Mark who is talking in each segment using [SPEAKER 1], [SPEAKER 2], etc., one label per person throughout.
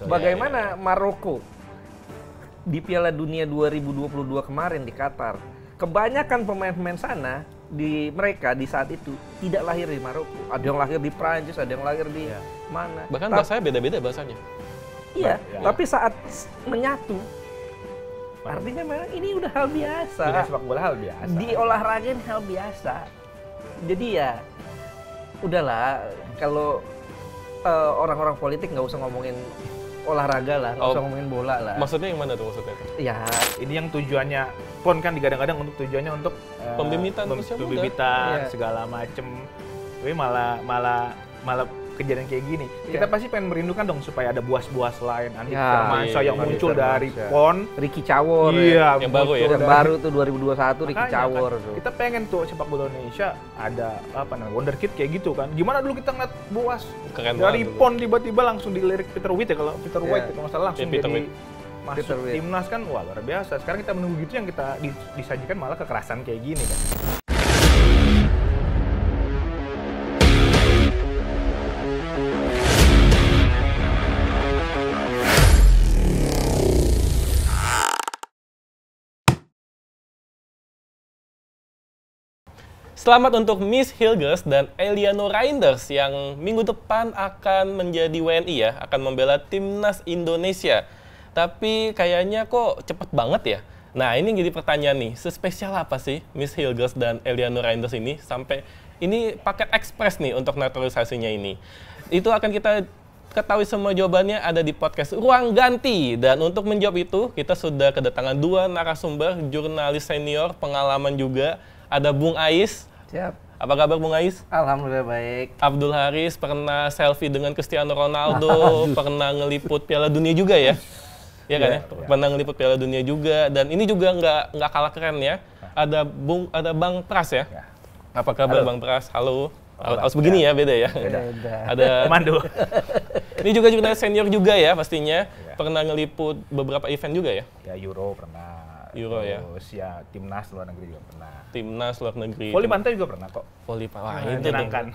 [SPEAKER 1] Bagaimana Maroko di Piala Dunia 2022 kemarin di Qatar, kebanyakan pemain-pemain sana mereka di saat itu tidak lahir di Maroko. Ada yang lahir di Prancis, ada yang lahir di mana.
[SPEAKER 2] Bahkan bahasanya beda-beda bahasanya.
[SPEAKER 1] Iya, tapi saat menyatu, artinya memang ini udah hal biasa.
[SPEAKER 3] Dunia sepak bola hal biasa.
[SPEAKER 1] Di olahraga ini hal biasa. Jadi ya, udahlah kalau orang-orang politik nggak usah ngomongin olahraga lah, nggak usah ngomongin bola lah.
[SPEAKER 2] Maksudnya yang mana tuh maksudnya?
[SPEAKER 1] Ya,
[SPEAKER 3] ini yang tujuannya PON kan digadang-gadang untuk tujuannya untuk pembibitan segala macem. Tapi malah kejadian kayak gini. Kita pasti pengen merindukan dong supaya ada buas-buas lain, Andi Firmansyah yang muncul dari PON.
[SPEAKER 1] Ricky Cawor
[SPEAKER 2] yang baru ya.
[SPEAKER 1] Yang baru tuh 2021 Ricky Cawor
[SPEAKER 3] kan, kita pengen tuh sepak bola Indonesia ada wonderkid kayak gitu kan. Gimana dulu kita ngeliat buas dari PON tiba-tiba langsung dilirik Peter White ya, kalau Peter White kalau nggak salah langsung jadi masuk timnas kan. Wah, luar biasa. Sekarang kita menunggu gitu yang kita disajikan malah kekerasan kayak gini kan.
[SPEAKER 2] Selamat untuk Miss Hilgers dan Eliano Reinders yang minggu depan akan menjadi WNI ya, akan membela timnas Indonesia. Tapi kayaknya kok cepet banget ya. Nah ini jadi pertanyaan nih, sespesial apa sih Miss Hilgers dan Eliano Reinders ini sampai ini paket ekspres nih untuk naturalisasinya ini. Itu akan kita ketahui semua jawabannya ada di podcast Ruang Ganti. Dan untuk menjawab itu, kita sudah kedatangan dua narasumber, jurnalis senior, pengalaman juga. Ada Bung Ais.
[SPEAKER 1] Siap.
[SPEAKER 2] Apa kabar Bung Ais?
[SPEAKER 1] Alhamdulillah baik.
[SPEAKER 2] Abdul Haris pernah selfie dengan Cristiano Ronaldo, pernah ngeliput Piala Dunia juga ya? Iya kan ya? Pernah ngeliput Piala Dunia juga, dan ini juga nggak kalah keren ya. Ada Bang Pras ya? Apa kabar Bang Pras? Halo. Harus begini ya, beda ya?
[SPEAKER 1] Beda.
[SPEAKER 2] Ada
[SPEAKER 3] Mandu.
[SPEAKER 2] Ini juga jurnalis senior juga ya pastinya. Pernah ngeliput beberapa event juga ya?
[SPEAKER 3] Ya Euro pernah.
[SPEAKER 2] Euro ya.
[SPEAKER 3] Terus ya timnas luar negeri juga pernah.
[SPEAKER 2] Timnas luar negeri.
[SPEAKER 3] Voli pantai juga pernah kok.
[SPEAKER 2] Voli pantai. Wah, itu
[SPEAKER 3] menyenangkan.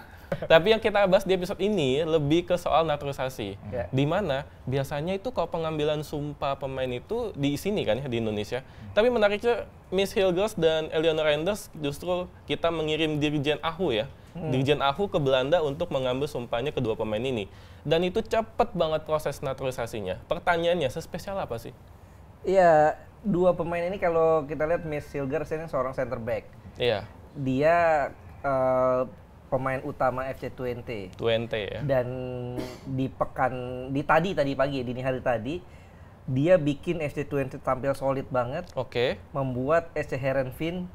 [SPEAKER 2] Tapi yang kita bahas di episode ini lebih ke soal naturalisasi. Di mana biasanya itu kalau pengambilan sumpah pemain itu di sini kan ya di Indonesia. Tapi menariknya Miss Hilgers dan Eliano Reinders justru kita mengirim Dirjen AHU ya. Dirjen AHU ke Belanda untuk mengambil sumpahnya kedua pemain ini. Dan itu cepet banget proses naturalisasinya. Pertanyaannya, sespesial apa sih?
[SPEAKER 1] Iya, dua pemain ini kalau kita lihat Miss Hilgers ini seorang center back.
[SPEAKER 2] Iya.
[SPEAKER 1] Dia pemain utama FC20.
[SPEAKER 2] 20 ya.
[SPEAKER 1] Dan tadi pagi, dini hari tadi, dia bikin FC20 tampil solid banget.
[SPEAKER 2] Oke.
[SPEAKER 1] Membuat SC Heerenveen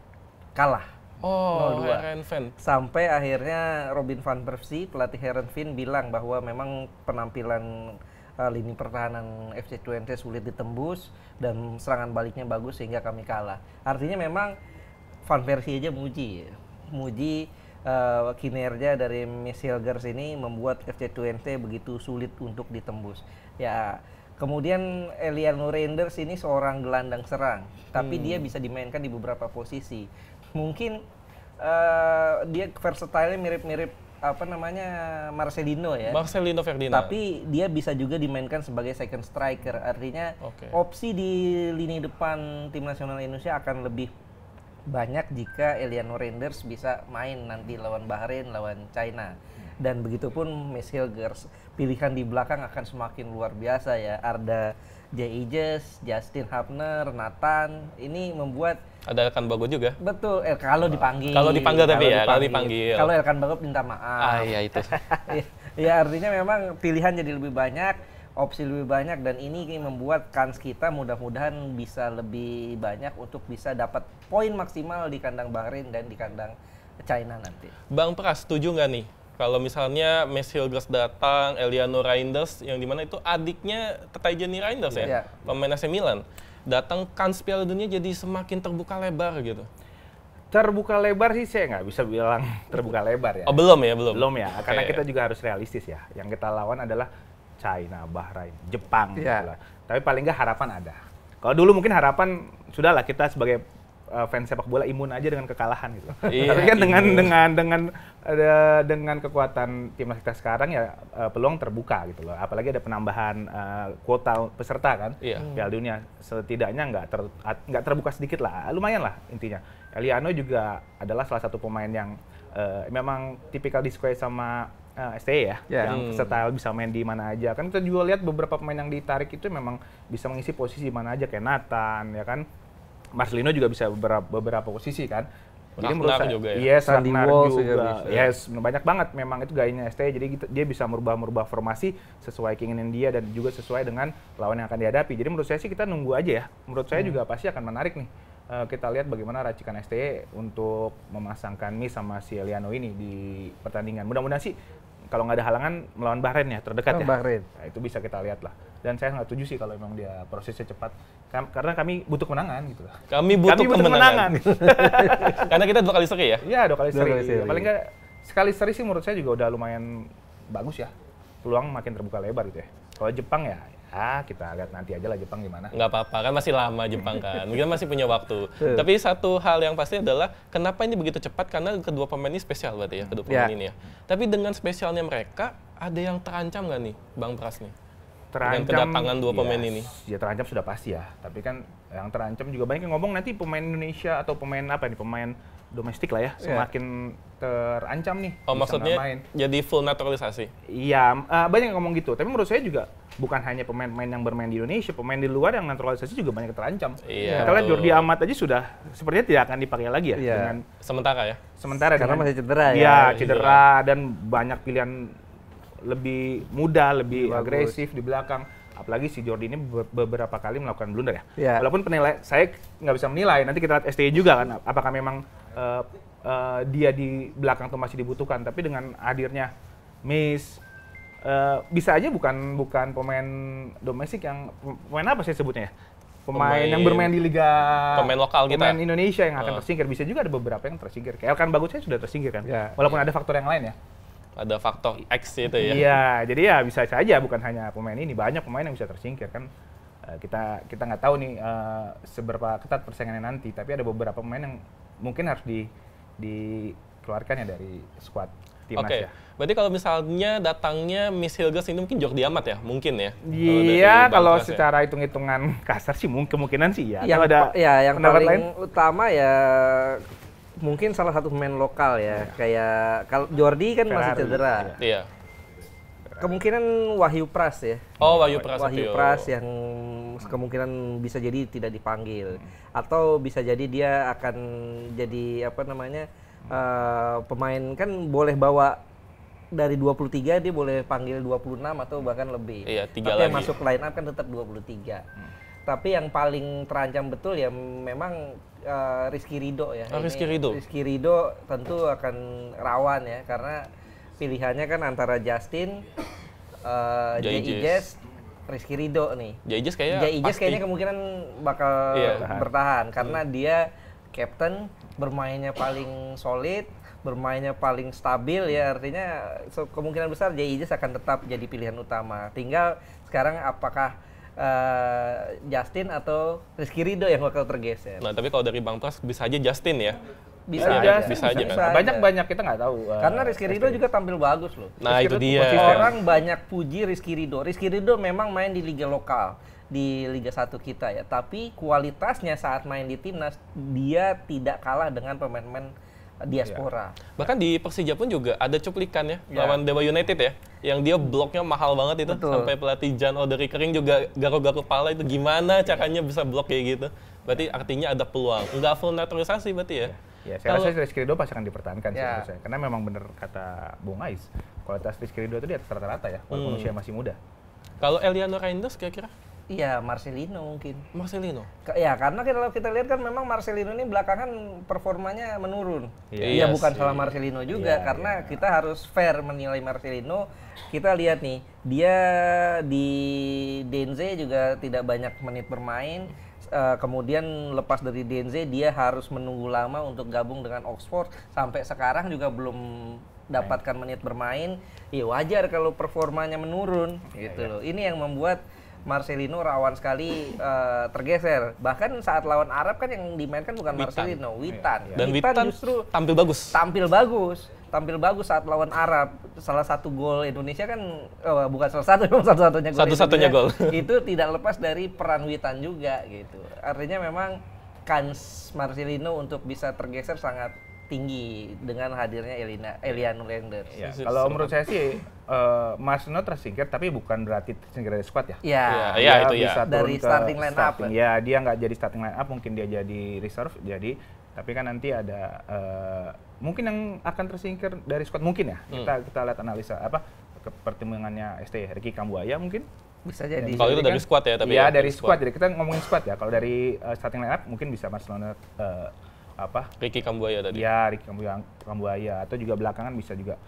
[SPEAKER 1] kalah.
[SPEAKER 2] Oh, Heerenveen.
[SPEAKER 1] Sampai akhirnya Robin van Persie, pelatih Heerenveen, bilang bahwa memang penampilan lini pertahanan FC20 sulit ditembus dan serangan baliknya bagus sehingga kami kalah. Artinya memang Van Persie aja muji kinerja dari Miss Hilgers ini membuat FC20 begitu sulit untuk ditembus. Ya, kemudian Eliano Reinders ini seorang gelandang serang, tapi dia bisa dimainkan di beberapa posisi. Mungkin dia versatile mirip-mirip Marcelino ya.
[SPEAKER 2] Marcelino Ferdinand.
[SPEAKER 1] Tapi dia bisa juga dimainkan sebagai second striker. Artinya opsi di lini depan tim nasional Indonesia akan lebih banyak jika Eliano Reinders bisa main nanti lawan Bahrain, lawan China. Dan begitupun Miss Hilgers. Pilihan di belakang akan semakin luar biasa ya. Arda J.Ijes, Justin Hapner, Nathan. Ini membuat
[SPEAKER 2] ada Elkan Bagot juga.
[SPEAKER 1] Betul, kalau dipanggil.
[SPEAKER 2] Kalau dipanggil tapi ya, kalau dipanggil.
[SPEAKER 1] Kalau Elkan Bagot minta maaf.
[SPEAKER 2] Iya itu.
[SPEAKER 1] Ya artinya memang pilihan jadi lebih banyak, opsi lebih banyak, dan ini membuat kans kita mudah-mudahan bisa lebih banyak untuk bisa dapat poin maksimal di kandang Bahrain dan di kandang China nanti.
[SPEAKER 2] Bang Pras, setuju nggak nih? Kalau misalnya Miss Hilgers datang, Eliano Reinders, yang dimana itu adiknya Tatjani Reinders ya, pemain AC Milan, datang kans Piala Dunia jadi semakin terbuka lebar gitu.
[SPEAKER 3] Terbuka lebar sih saya nggak bisa bilang terbuka lebar ya.
[SPEAKER 2] Oh belum ya, belum?
[SPEAKER 3] Belum ya, karena kita juga harus realistis ya. Yang kita lawan adalah China, Bahrain, Jepang. Gitu lah. Tapi paling nggak harapan ada. Kalau dulu mungkin harapan, sudahlah kita sebagai fans sepak bola imun aja dengan kekalahan gitu.
[SPEAKER 2] Iya,
[SPEAKER 3] tapi kan dengan kekuatan timnas kita sekarang ya peluang terbuka gitu loh. Apalagi ada penambahan kuota peserta kan Piala Dunia. Setidaknya nggak terbuka sedikit lah, lumayan lah intinya. Eliano juga adalah salah satu pemain yang memang tipikal disukai sama STY yang versatile, bisa main di mana aja. Kan kita juga lihat beberapa pemain yang ditarik itu memang bisa mengisi posisi di mana aja, kayak Nathan, ya kan. Marcelino juga bisa beberapa posisi kan. Jadi menurut saya,
[SPEAKER 2] juga ya.
[SPEAKER 3] Yes, Ragnar juga. Yes, banyak banget memang itu gayanya STY. Jadi dia bisa merubah formasi sesuai keinginan dia dan juga sesuai dengan lawan yang akan dihadapi. Jadi menurut saya sih kita nunggu aja ya. Menurut saya juga pasti akan menarik nih. Kita lihat bagaimana racikan STY untuk memasangkan Miss sama si Eliano ini di pertandingan. Mudah-mudahan sih kalau nggak ada halangan melawan Bahrain ya, terdekat ya.
[SPEAKER 1] Bahrain.
[SPEAKER 3] Nah, itu bisa kita lihat lah. Dan saya nggak setuju sih kalau memang dia prosesnya cepat. Karena kami butuh kemenangan gitu.
[SPEAKER 2] Kami butuh kemenangan. Karena kita 2 kali seri ya?
[SPEAKER 3] Iya, 2 kali seri. Paling nggak sekali seri sih menurut saya juga udah lumayan bagus ya. Peluang makin terbuka lebar gitu ya. Kalau Jepang ya kita lihat nanti aja lah Jepang gimana.
[SPEAKER 2] Nggak apa-apa, kan masih lama Jepang kan. Mungkin masih punya waktu. Tapi satu hal yang pasti adalah kenapa ini begitu cepat, karena kedua pemain ini spesial berarti ya, kedua pemain ini ya. Tapi dengan spesialnya mereka, ada yang terancam nggak nih Bang Pras nih? Dengan kedatangan dua pemain ini.
[SPEAKER 3] Ya terancam sudah pasti ya. Tapi kan yang terancam juga banyak yang ngomong nanti pemain Indonesia atau pemain pemain domestik lah ya, semakin terancam nih.
[SPEAKER 2] Oh, maksudnya jadi full naturalisasi?
[SPEAKER 3] Iya, banyak yang ngomong gitu. Tapi menurut saya juga bukan hanya pemain-pemain yang bermain di Indonesia, pemain di luar yang naturalisasi juga banyak terancam.
[SPEAKER 2] Iya.
[SPEAKER 3] Kita lihat Jordi Amat aja sudah sepertinya tidak akan dipakai lagi ya.
[SPEAKER 1] Iya.
[SPEAKER 3] Dengan
[SPEAKER 2] Sementara
[SPEAKER 1] karena masih cedera ya.
[SPEAKER 3] Iya, cedera dan banyak pilihan lebih muda, lebih agresif di belakang. Apalagi si Jordi ini beberapa kali melakukan blunder ya. Yeah. Walaupun penilai saya nggak bisa menilai, nanti kita lihat STY juga kan, apakah memang dia di belakang tuh masih dibutuhkan. Tapi dengan hadirnya Miss, bisa aja bukan pemain domestik yang pemain apa sih sebutnya ya? Pemain yang bermain di liga,
[SPEAKER 2] pemain lokal kita,
[SPEAKER 3] pemain Indonesia yang akan tersingkir. Bisa juga ada beberapa yang tersingkir. Kayak Elkan Bagus saya sudah tersingkir kan, walaupun ada faktor yang lain ya.
[SPEAKER 2] Ada faktor X itu ya.
[SPEAKER 3] Iya, jadi ya bisa saja bukan hanya pemain ini, banyak pemain yang bisa tersingkir kan. Kita nggak tahu nih seberapa ketat persaingannya nanti, tapi ada beberapa pemain yang mungkin harus dikeluarkan ya dari skuad timnas ya.
[SPEAKER 2] Berarti kalau misalnya datangnya Miss Hilgers ini mungkin Jordi Amat ya, mungkin ya?
[SPEAKER 3] Iya, kalau secara hitung-hitungan kasar sih kemungkinan sih ya.
[SPEAKER 1] Yang paling utama ya mungkin salah satu pemain lokal ya, kayak kalau Jordi kan masih cedera.
[SPEAKER 2] Iya.
[SPEAKER 1] Kemungkinan Wahyu Pras ya.
[SPEAKER 2] Oh, Wahyu Pras
[SPEAKER 1] yang kemungkinan bisa jadi tidak dipanggil, atau bisa jadi dia akan jadi pemain kan boleh bawa dari 23 dia boleh panggil 26 atau bahkan lebih.
[SPEAKER 2] Iya, 3
[SPEAKER 1] tapi
[SPEAKER 2] lagi.
[SPEAKER 1] yang masuk line up kan tetap 23. Tapi yang paling terancam betul ya memang Rizky Ridho ya. Rizky Ridho tentu akan rawan ya, karena pilihannya kan antara Justin, J.I.J.S, Rizky Ridho nih. J.I.J.S kayaknya kemungkinan bakal bertahan karena dia captain, bermainnya paling solid, bermainnya paling stabil ya, artinya kemungkinan besar J.I.J.S akan tetap jadi pilihan utama. Tinggal sekarang apakah Justin atau Rizky Ridho yang bakal tergeser.
[SPEAKER 2] Nah, tapi kalau dari Bang Pras bisa aja Justin ya.
[SPEAKER 1] Bisa aja kan.
[SPEAKER 3] Banyak kita nggak tahu.
[SPEAKER 1] Karena Rizky Ridho juga tampil bagus loh.
[SPEAKER 2] Nah, itu dia.
[SPEAKER 1] Orang banyak puji Rizky Ridho. Rizky Ridho memang main di liga lokal, di Liga 1 kita ya. Tapi kualitasnya saat main di timnas, dia tidak kalah dengan pemain-pemain diaspora.
[SPEAKER 2] Bahkan di Persija pun juga ada cuplikan ya, lawan Dewa United ya, yang dia bloknya mahal banget itu. Betul. Sampai pelatih Jan Oderi Kering juga garuk-garuk kepala itu gimana caranya bisa blok kayak gitu. Berarti artinya ada peluang. Nggak full naturalisasi berarti ya?
[SPEAKER 3] Ya, saya rasa Rizky Ridho pasti akan dipertahankan sih menurut saya. Karena memang benar kata Bung Ais, kualitas Rizky Ridho itu di atas rata-rata ya, walaupun usia masih muda.
[SPEAKER 2] Kalau Eliano Reinders kira-kira?
[SPEAKER 1] Iya, Marcelino mungkin.
[SPEAKER 2] Marcelino?
[SPEAKER 1] Ya, karena kalau kita lihat kan memang Marcelino ini belakangan performanya menurun.
[SPEAKER 2] Iya,
[SPEAKER 1] bukan salah Marcelino juga, karena kita harus fair menilai Marcelino. Kita lihat nih, dia di Denze juga tidak banyak menit bermain. Kemudian lepas dari Denze, dia harus menunggu lama untuk gabung dengan Oxford. Sampai sekarang juga belum dapatkan menit bermain. Ya wajar kalau performanya menurun, gitu loh. Ini yang membuat Marcelino rawan sekali tergeser. Bahkan saat lawan Arab kan yang dimainkan bukan Marcelino, Witan.
[SPEAKER 2] Dan Witan justru tampil bagus saat lawan Arab. Salah satu gol Indonesia kan bukan satu-satunya gol itu tidak lepas dari peran Witan juga gitu. Artinya memang kans Marcelino untuk bisa tergeser sangat tinggi dengan hadirnya Eliano Reinders.
[SPEAKER 3] Ya, kalau menurut saya sih Marcelino tersingkir, tapi bukan berarti tersingkir dari squad ya.
[SPEAKER 1] Iya,
[SPEAKER 2] itu ya.
[SPEAKER 1] Dari starting line up.
[SPEAKER 3] Ya, dia nggak jadi starting line up, mungkin dia jadi reserve. Tapi kan nanti ada mungkin yang akan tersingkir dari squad mungkin ya. Kita lihat analisa pertimbangannya ST Ricky Kambuaya mungkin.
[SPEAKER 1] Bisa jadi.
[SPEAKER 2] Kalau itu dari squad ya, tapi
[SPEAKER 3] ya dari squad. Jadi kita ngomongin squad ya. Kalau dari starting line up mungkin bisa Marcelino
[SPEAKER 2] Ricky Kambuaya tadi.
[SPEAKER 3] Ya, Ricky Kambuaya atau juga belakangan bisa juga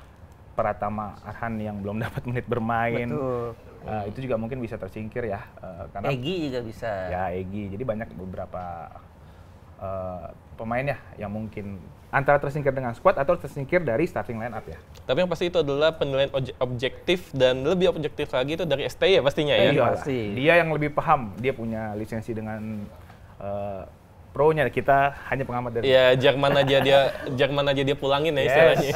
[SPEAKER 3] Pratama Arhan yang belum dapat menit bermain.
[SPEAKER 1] Betul.
[SPEAKER 3] Itu juga mungkin bisa tersingkir ya. Karena
[SPEAKER 1] Egy juga bisa.
[SPEAKER 3] Ya, Egy. Jadi banyak beberapa pemain ya yang mungkin antara tersingkir dengan squad atau tersingkir dari starting line up ya.
[SPEAKER 2] Tapi yang pasti itu adalah penilaian objektif dan lebih objektif lagi itu dari STY ya pastinya ya.
[SPEAKER 3] Iya, pasti. Dia yang lebih paham. Dia punya lisensi dengan pro-nya, kita hanya pengamat dari.
[SPEAKER 2] Iya, Jerman aja dia pulangin ya istilahnya.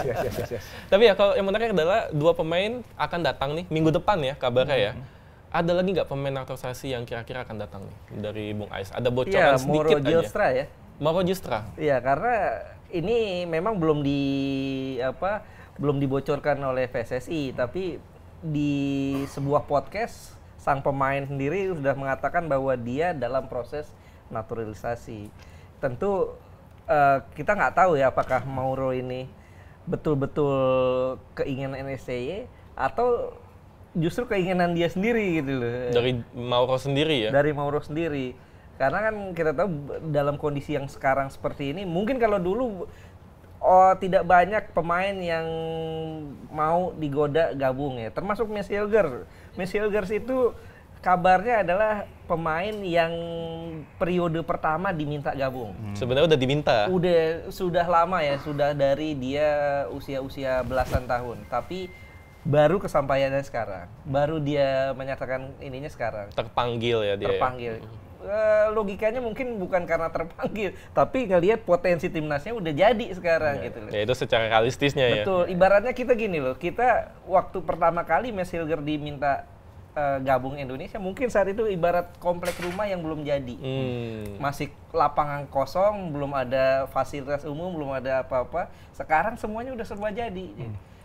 [SPEAKER 3] Yes.
[SPEAKER 2] Tapi ya kalau yang menarik adalah dua pemain akan datang nih minggu depan ya kabarnya ya. Ada lagi nggak pemain naturalisasi yang kira-kira akan datang nih dari Bung Ais? Ada bocoran sedikit aja.
[SPEAKER 1] Mauro Gilstra ya.
[SPEAKER 2] Mauro Gilstra.
[SPEAKER 1] Iya, karena ini memang belum dibocorkan oleh PSSI, tapi di sebuah podcast sang pemain sendiri sudah mengatakan bahwa dia dalam proses naturalisasi. Tentu kita nggak tahu ya apakah Mauro ini betul-betul keinginan NSCY atau justru keinginan dia sendiri gitu loh.
[SPEAKER 2] Dari Mauro sendiri ya?
[SPEAKER 1] Dari Mauro sendiri. Karena kan kita tahu dalam kondisi yang sekarang seperti ini, mungkin kalau dulu tidak banyak pemain yang mau digoda gabung ya. Termasuk Messi Hilgers itu kabarnya adalah pemain yang periode pertama diminta gabung.
[SPEAKER 2] Sebenarnya udah diminta.
[SPEAKER 1] Sudah lama ya, sudah dari dia usia belasan tahun. Tapi baru kesampaiannya sekarang. Baru dia menyatakan ininya sekarang.
[SPEAKER 2] Terpanggil ya dia.
[SPEAKER 1] Terpanggil. Logikanya mungkin bukan karena terpanggil, tapi ngelihat potensi timnasnya udah jadi sekarang gitu loh.
[SPEAKER 2] Ya itu secara realistisnya ya.
[SPEAKER 1] Betul. Ibaratnya kita gini loh, kita waktu pertama kali Messi Hilgers diminta gabung Indonesia, mungkin saat itu ibarat komplek rumah yang belum jadi. Masih lapangan kosong, belum ada fasilitas umum, belum ada apa-apa. Sekarang semuanya udah serba jadi.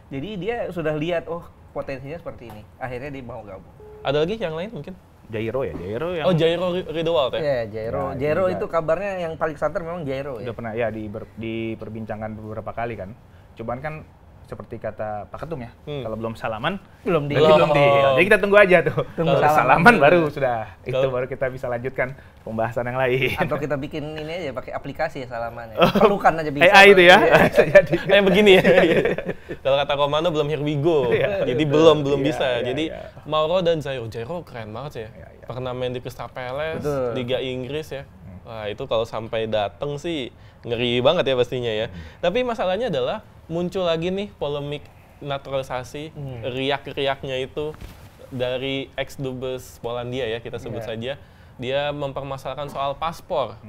[SPEAKER 1] Jadi dia sudah lihat, oh potensinya seperti ini. Akhirnya dia mau gabung.
[SPEAKER 2] Ada lagi yang lain mungkin?
[SPEAKER 3] Jairo yang
[SPEAKER 2] Oh, Jairo Riedewald ya?
[SPEAKER 1] Iya, Jairo itu kabarnya yang paling santer memang Jairo ya.
[SPEAKER 3] Udah pernah ya diperbincangkan beberapa kali kan. Cuman kan seperti kata Pak Ketum ya, kalau belum salaman
[SPEAKER 1] belum di.
[SPEAKER 3] Jadi kita tunggu aja tuh.
[SPEAKER 1] Tunggu
[SPEAKER 3] salaman baru sudah. Itu baru kita bisa lanjutkan pembahasan yang lain.
[SPEAKER 1] Atau kita bikin ini aja pakai aplikasi ya salamannya. Pelukan aja bisa.
[SPEAKER 3] AI itu ya. Jadi
[SPEAKER 2] kayak begini ya. Kalau kata Komando belum here we go. Jadi belum bisa. Jadi Mauro dan Jairo keren banget sih ya. Pernah main di Crystal Palace, Liga Inggris ya. Wah, itu kalau sampai dateng sih ngeri banget ya pastinya ya. Tapi masalahnya adalah muncul lagi nih polemik naturalisasi, riak-riaknya itu dari ex-dubes Polandia ya, kita sebut saja. Dia mempermasalahkan soal paspor.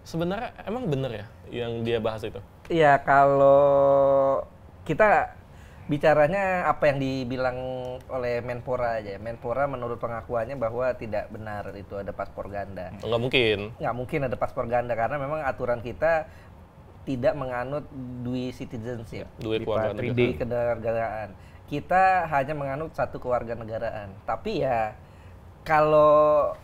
[SPEAKER 2] Sebenarnya emang bener ya yang dia bahas itu?
[SPEAKER 1] Iya, kalau kita bicaranya apa yang dibilang oleh Menpora aja. Menpora menurut pengakuannya bahwa tidak benar itu ada paspor ganda.
[SPEAKER 2] Nggak mungkin.
[SPEAKER 1] Nggak mungkin ada paspor ganda karena memang aturan kita tidak menganut dual citizenship,
[SPEAKER 2] dua
[SPEAKER 1] kewarganegaraan. Kita hanya menganut satu kewarganegaraan. Tapi ya kalau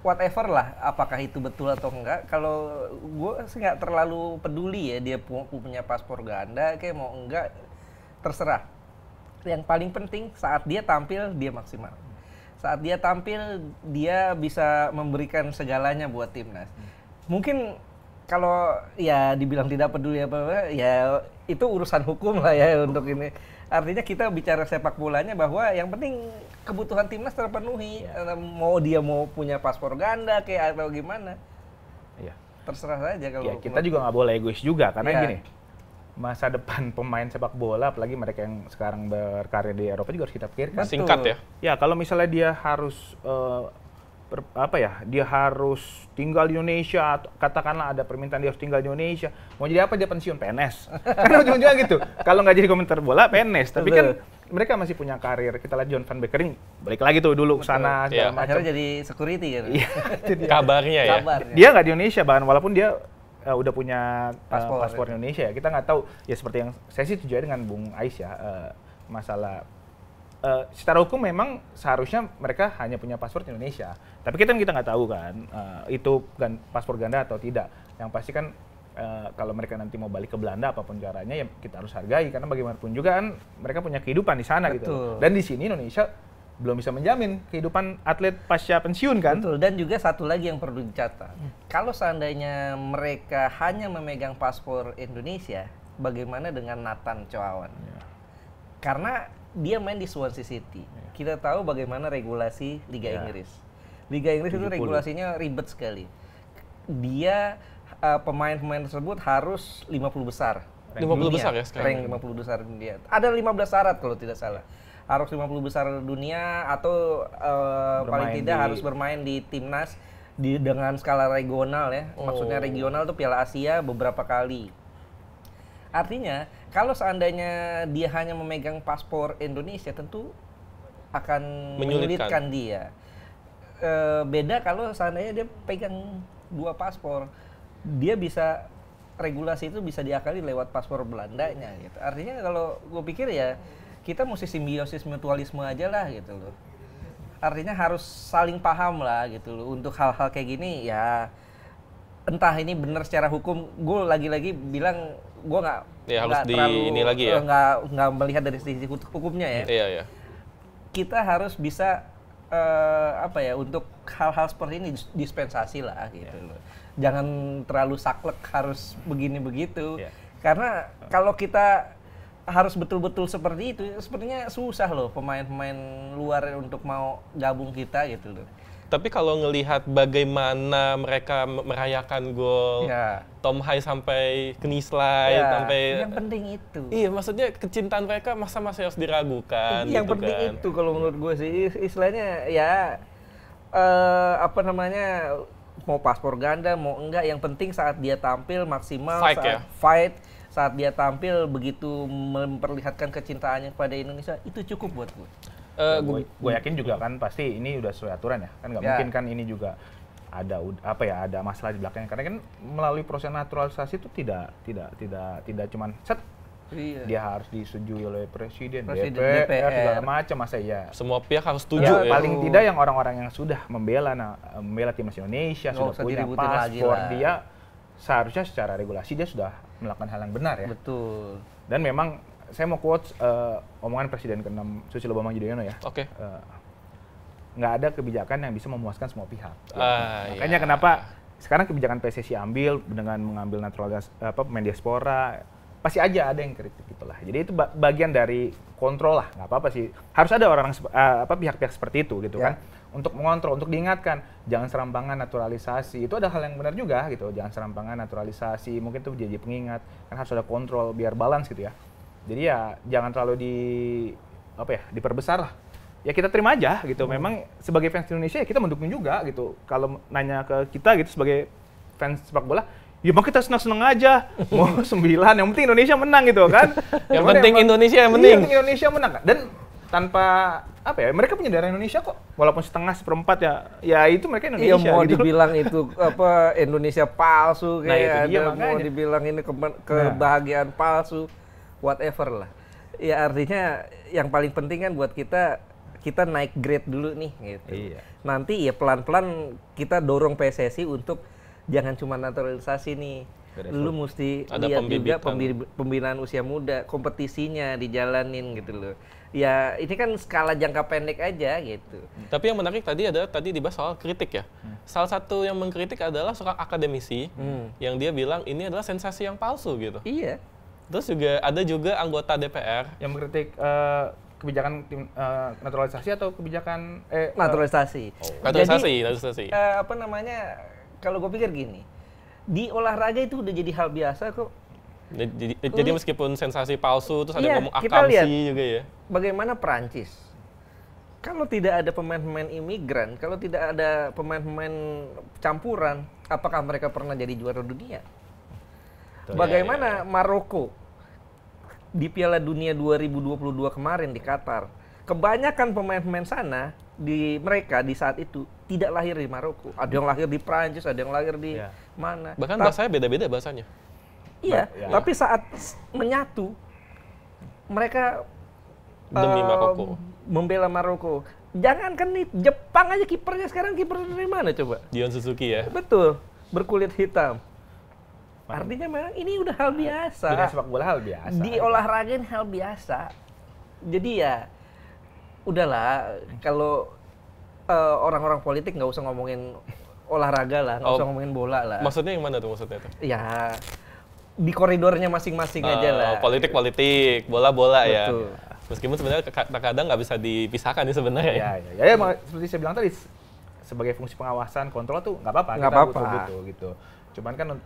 [SPEAKER 1] whatever lah, apakah itu betul atau enggak, kalau gue sih nggak terlalu peduli ya dia punya paspor ganda, kayak mau enggak terserah. Yang paling penting saat dia tampil dia maksimal. Saat dia tampil dia bisa memberikan segalanya buat timnas. Mungkin kalau ya dibilang tidak peduli apa-apa, ya itu urusan hukum lah ya untuk ini. Artinya kita bicara sepak bolanya bahwa yang penting kebutuhan timnas terpenuhi. Mau dia mau punya paspor ganda kayak atau gimana.
[SPEAKER 3] Iya.
[SPEAKER 1] Terserah saja kalau.
[SPEAKER 3] Ya, kita juga nggak boleh egois juga karena gini. masa depan pemain sepak bola, apalagi mereka yang sekarang berkarir di Eropa juga harus kita pikirkan.
[SPEAKER 2] Singkat ya?
[SPEAKER 3] Ya, kalau misalnya dia harus dia harus tinggal di Indonesia, katakanlah ada permintaan dia harus tinggal di Indonesia, mau jadi apa dia pensiun? PNS. Karena ujung-ujungnya gitu. Kalau nggak jadi komentar bola, PNS. Tapi kan mereka masih punya karir. Kita lihat John van Beekering, balik lagi tuh dulu ke sana segala macam.
[SPEAKER 1] Akhirnya jadi security gitu.
[SPEAKER 3] Iya,
[SPEAKER 2] kabarnya ya.
[SPEAKER 3] Dia nggak di Indonesia, bahkan walaupun dia udah punya paspor Indonesia ya. Kita nggak tahu, ya seperti yang saya sih setuju dengan Bung Ais ya, masalah secara hukum memang seharusnya mereka hanya punya paspor Indonesia. Tapi kita nggak tahu kan itu paspor ganda atau tidak. Yang pasti kan kalau mereka nanti mau balik ke Belanda apapun caranya ya kita harus hargai, karena bagaimanapun juga kan mereka punya kehidupan di sana.
[SPEAKER 1] Betul.
[SPEAKER 3] Gitu. Dan di sini Indonesia belum bisa menjamin kehidupan atlet pasca pensiun kan.
[SPEAKER 1] Betul. Dan juga satu lagi yang perlu dicatat. Kalau seandainya mereka hanya memegang paspor Indonesia, bagaimana dengan Nathan Choawan? Ya. Karena dia main di Swansea City. Kita tahu bagaimana regulasi Liga Inggris. Liga Inggris 70. Itu regulasinya ribet sekali. Dia pemain-pemain tersebut harus 50 besar.
[SPEAKER 2] 50 besar ya sekarang?
[SPEAKER 1] Rank 50 besar dunia. Ada 15 syarat kalau tidak salah. Harus 50 besar dunia atau paling tidak harus bermain di timnas dengan skala regional ya. Maksudnya regional itu Piala Asia beberapa kali. Artinya, kalau seandainya dia hanya memegang paspor Indonesia, tentu akan menyulitkan dia. Beda kalau seandainya dia pegang 2 paspor, dia bisa regulasi itu bisa diakali lewat paspor Belandanya. Gitu. Artinya kalau gue pikir ya kita mesti simbiosis mutualisme aja lah gitu loh. Artinya harus saling paham lah gitu loh. Untuk hal-hal kayak gini ya entah ini benar secara hukum, gue lagi-lagi bilang gue nggak melihat dari sisi hukumnya ya.
[SPEAKER 2] Iya.
[SPEAKER 1] Kita harus bisa untuk hal-hal seperti ini dispensasi lah gitu loh. Jangan terlalu saklek harus begini begitu. Karena kalau kita harus betul-betul seperti itu, sepertinya susah loh pemain-pemain luar untuk mau gabung kita gitu loh.
[SPEAKER 2] Tapi kalau ngelihat bagaimana mereka merayakan gol Tom Hai sampai knee slide sampai
[SPEAKER 1] yang penting itu.
[SPEAKER 2] Iya, maksudnya kecintaan mereka masih harus diragukan.
[SPEAKER 1] Yang
[SPEAKER 2] gitu
[SPEAKER 1] penting
[SPEAKER 2] kan.
[SPEAKER 1] itu kalau menurut gue sih istilahnya ya mau paspor ganda mau enggak, yang penting saat dia tampil maksimal, saat dia tampil begitu memperlihatkan kecintaannya kepada Indonesia, itu cukup buat gue.
[SPEAKER 3] Gue yakin juga kan pasti ini udah sesuai aturan ya, kan nggak mungkin kan ini juga ada masalah di belakangnya, karena kan melalui proses naturalisasi itu tidak cuman dia harus disetujui oleh presiden DPR segala macam, masa ya
[SPEAKER 2] semua pihak harus setuju
[SPEAKER 3] ya. Paling tidak yang orang-orang yang sudah membela timnas Indonesia sudah punya paspor, dia seharusnya secara regulasi dia sudah melakukan hal yang benar ya.
[SPEAKER 1] Betul.
[SPEAKER 3] Dan memang saya mau quote omongan Presiden ke-6 Susilo Bambang Yudhoyono ya.
[SPEAKER 2] Oke.
[SPEAKER 3] Nggak ada kebijakan yang bisa memuaskan semua pihak. Makanya kenapa sekarang kebijakan PSSI ambil dengan mengambil naturalisasi pemain diaspora, pasti aja ada yang kritik gitulah. Jadi itu bagian dari kontrol lah, nggak apa-apa sih. Harus ada orang pihak-pihak seperti itu gitu kan, untuk mengontrol, untuk diingatkan jangan serampangan naturalisasi. Itu ada hal yang benar juga gitu. Jangan serampangan naturalisasi, mungkin itu jadi pengingat. Kan harus ada kontrol biar balance gitu ya. Jadi ya jangan terlalu diperbesar lah. Ya kita terima aja gitu. Memang sebagai fans Indonesia ya kita mendukung juga gitu. Kalau nanya ke kita gitu sebagai fans sepak bola, ya mau kita senang-senang aja. Mau 9, yang penting Indonesia menang gitu kan.
[SPEAKER 2] Yang penting Indonesia yang penting.
[SPEAKER 3] Iya, Indonesia menang. Dan tanpa mereka punya darah Indonesia kok. Walaupun setengah seperempat ya itu mereka Indonesia.
[SPEAKER 1] Iya, mau
[SPEAKER 3] gitu.
[SPEAKER 1] dibilang itu Indonesia palsu kayak
[SPEAKER 3] mau
[SPEAKER 1] dibilang ini kebahagiaan palsu. Whatever lah. Ya artinya yang paling penting kan buat kita naik grade dulu nih gitu.
[SPEAKER 3] Iya.
[SPEAKER 1] Nanti ya pelan-pelan kita dorong PSSI untuk jangan cuma naturalisasi nih. Lu mesti lihat juga pembinaan usia muda, kompetisinya dijalanin gitu loh. Ya ini kan skala jangka pendek aja gitu.
[SPEAKER 2] Tapi yang menarik tadi dibahas soal kritik ya. Salah satu yang mengkritik adalah seorang akademisi yang dia bilang ini adalah sensasi yang palsu gitu.
[SPEAKER 1] Iya.
[SPEAKER 2] Terus ada juga anggota DPR
[SPEAKER 3] yang mengkritik kebijakan naturalisasi atau kebijakan
[SPEAKER 1] naturalisasi.
[SPEAKER 2] Naturalisasi.
[SPEAKER 1] Kalau gue pikir gini, di olahraga itu udah jadi hal biasa kok.
[SPEAKER 2] Jadi meskipun sensasi palsu, terus ada
[SPEAKER 1] iya,
[SPEAKER 2] ngomong akamsi juga ya.
[SPEAKER 1] Bagaimana Perancis? Kalau tidak ada pemain-pemain imigran, kalau tidak ada pemain-pemain campuran, apakah mereka pernah jadi juara dunia? Bagaimana Maroko di Piala Dunia 2022 kemarin di Qatar? Kebanyakan pemain-pemain sana mereka di saat itu tidak lahir di Maroko. Ada yang lahir di Prancis, ada yang lahir di mana.
[SPEAKER 2] Bahkan bahasanya beda-beda bahasanya.
[SPEAKER 1] Iya, tapi saat menyatu mereka
[SPEAKER 2] demi Maroko.
[SPEAKER 1] Membela Maroko. Jangankan nih Jepang aja kipernya sekarang kiper dari mana coba?
[SPEAKER 2] Dion Suzuki ya.
[SPEAKER 1] Betul, berkulit hitam. Artinya memang ini udah hal biasa.
[SPEAKER 3] Dunia sepak bola hal biasa.
[SPEAKER 1] Di olahraga ini hal biasa. Jadi ya udahlah kalau orang-orang politik nggak usah ngomongin olahraga lah, nggak usah ngomongin bola lah.
[SPEAKER 2] Maksudnya yang mana tuh maksudnya tuh?
[SPEAKER 1] Ya di koridornya masing-masing aja lah.
[SPEAKER 2] Politik, bola ya. Meskipun sebenarnya kadang-kadang nggak bisa dipisahkan nih sebenarnya.
[SPEAKER 3] Ya, seperti saya bilang tadi, sebagai fungsi pengawasan, kontrol tuh nggak apa-apa.
[SPEAKER 1] Nggak apa-apa.
[SPEAKER 3] Gitu. Cuman kan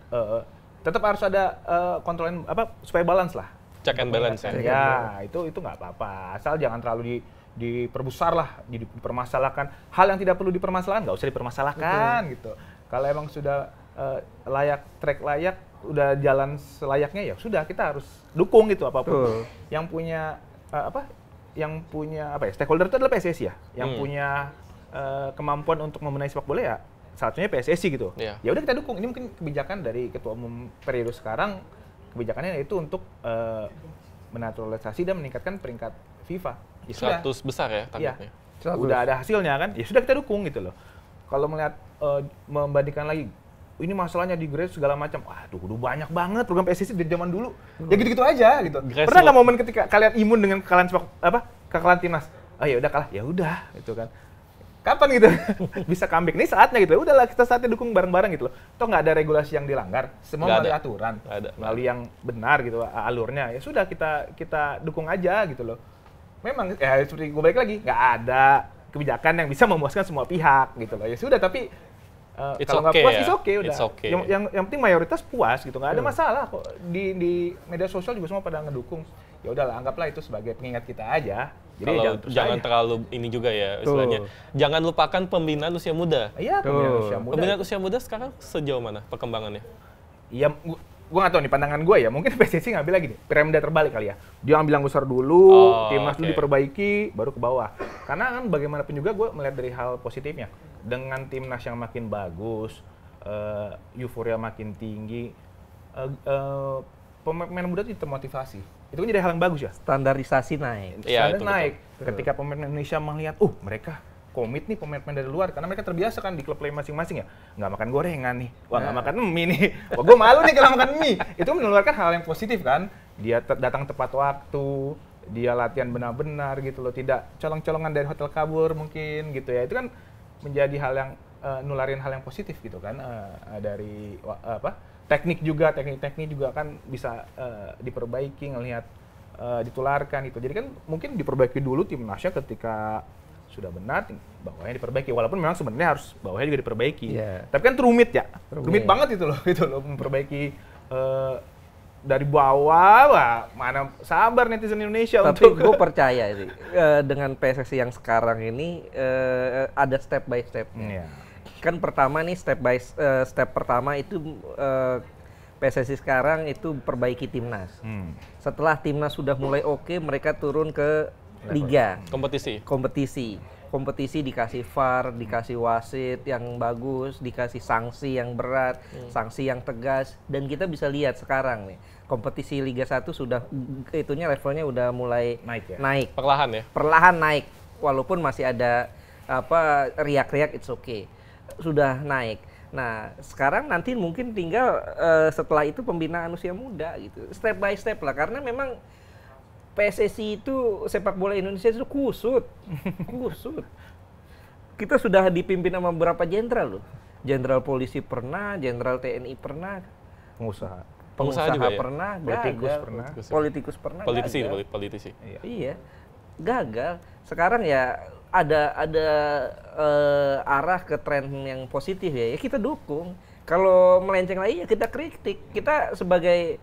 [SPEAKER 3] tetap harus ada kontrolin supaya balance lah.
[SPEAKER 2] Check and balance ya.
[SPEAKER 3] Ya, itu nggak apa-apa. Asal jangan terlalu diperbesar lah, dipermasalahkan. Hal yang tidak perlu dipermasalahkan nggak usah dipermasalahkan gitu. Kalau emang sudah track layak, udah jalan selayaknya ya sudah kita harus dukung gitu apapun. Yang punya stakeholder itu adalah PSSI ya, yang punya kemampuan untuk membenahi sepak bola ya salah satunya PSSI gitu. Ya udah kita dukung. Ini mungkin kebijakan dari ketua umum periode sekarang, kebijakannya yaitu untuk menaturalisasi dan meningkatkan peringkat FIFA. Ya
[SPEAKER 2] 100 besar ya targetnya.
[SPEAKER 3] Udah ada hasilnya kan, ya sudah kita dukung gitu loh. Kalau melihat membandingkan lagi, ini masalahnya di grade segala macam. Waduh, udah banyak banget program PSSI dari zaman dulu. Ya gitu-gitu aja gitu. Pernah nggak momen ketika kalian imun dengan kekalahan timnas? Oh ya udah kalah, ya udah gitu kan. Kapan gitu bisa comeback? Ini saatnya gitu. Udahlah kita saatnya dukung bareng-bareng gitu loh. Toh nggak ada regulasi yang dilanggar, semua melalui aturan, melalui yang benar gitu alurnya. Ya sudah kita dukung aja gitu loh. Memang ya seperti gue balik lagi, nggak ada kebijakan yang bisa memuaskan semua pihak gitu loh. Ya sudah, tapi kalau nggak puas, it's okay, udah. Yang penting mayoritas puas gitu, nggak ada masalah kok. Di media sosial juga semua pada ngedukung. Ya udahlah, anggaplah itu sebagai pengingat kita aja. Jadi
[SPEAKER 2] jangan terlalu ini juga ya istilahnya. Jangan lupakan pembinaan usia muda.
[SPEAKER 3] Iya, pembinaan usia muda.
[SPEAKER 2] Pembinaan usia muda sekarang sejauh mana perkembangannya?
[SPEAKER 3] Iya, gue nggak tahu nih pandangan gue ya. Mungkin PSSI ngambil lagi nih, piramida terbalik kali ya. Dia ambil yang besar dulu, timnas dulu diperbaiki, baru ke bawah. Karena kan bagaimanapun juga gue melihat dari hal positifnya. Dengan timnas yang makin bagus, euforia makin tinggi, pemain muda itu termotivasi. Itu kan jadi hal yang bagus ya.
[SPEAKER 1] Standarisasi naik.
[SPEAKER 3] Standar naik. Ketika pemain Indonesia melihat, mereka komit nih pemain-pemain dari luar, karena mereka terbiasa kan di klub lain masing-masing ya. Nggak makan gorengan nih, nggak makan mie nih. Wah, gue malu nih kalau makan mie. Itu menularkan hal yang positif kan. Dia datang tepat waktu, dia latihan benar-benar gitu loh. Tidak colong-colongan dari hotel kabur mungkin gitu ya. Itu kan menjadi hal yang nularin hal yang positif gitu kan. Dari teknik juga kan bisa diperbaiki, ngelihat ditularkan gitu. Jadi kan mungkin diperbaiki dulu timnasnya ketika sudah benar, bawahnya diperbaiki. Walaupun memang sebenarnya harus bawahnya juga diperbaiki. Tapi kan rumit ya, rumit banget itu loh memperbaiki dari bawah. Wah, mana sabar netizen Indonesia.
[SPEAKER 1] Tapi gue percaya sih dengan PSSI yang sekarang ini ada step by step-nya. Kan pertama nih step pertama itu PSSI sekarang itu perbaiki timnas. Setelah timnas sudah mulai oke, mereka turun ke liga. Kompetisi dikasih VAR, dikasih wasit yang bagus, dikasih sanksi yang berat, sanksi yang tegas, dan kita bisa lihat sekarang nih kompetisi Liga 1 sudah itunya levelnya udah mulai naik. Perlahan naik, walaupun masih ada riak-riak, it's okay. Sudah naik. Nah, sekarang nanti mungkin tinggal setelah itu pembinaan usia muda gitu. Step by step lah, karena memang PSSI itu sepak bola Indonesia itu kusut. Kita sudah dipimpin sama beberapa jenderal loh. Jenderal polisi pernah, jenderal TNI pernah, pengusaha juga pernah, politikus pernah,
[SPEAKER 2] politisi.
[SPEAKER 1] Iya, gagal. Sekarang ya ada arah ke tren yang positif ya kita dukung. Kalau melenceng lagi ya kita kritik. Kita sebagai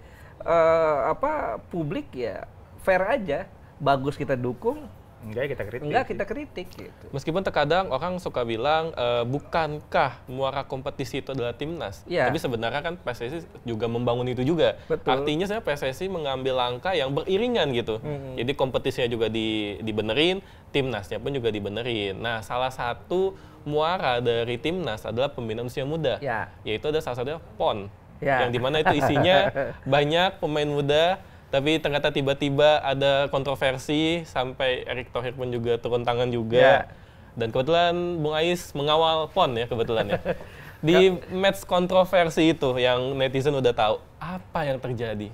[SPEAKER 1] publik ya fair aja, bagus kita dukung,
[SPEAKER 3] enggak kita kritik
[SPEAKER 2] gitu. Meskipun terkadang orang suka bilang bukankah muara kompetisi itu adalah timnas, tapi sebenarnya kan PSSI juga membangun itu juga. Betul. Artinya saya PSSI mengambil langkah yang beriringan gitu. Jadi kompetisinya juga dibenerin, timnasnya pun juga dibenerin. Nah, salah satu muara dari timnas adalah pembinaan usia muda, yaitu ada salah satunya PON, yang dimana itu isinya banyak pemain muda. Tapi ternyata tiba-tiba ada kontroversi sampai Erick Thohir pun juga turun tangan juga. Dan kebetulan Bung Ais mengawal PON ya kebetulan ya. Di match kontroversi itu yang netizen udah tahu, apa yang terjadi?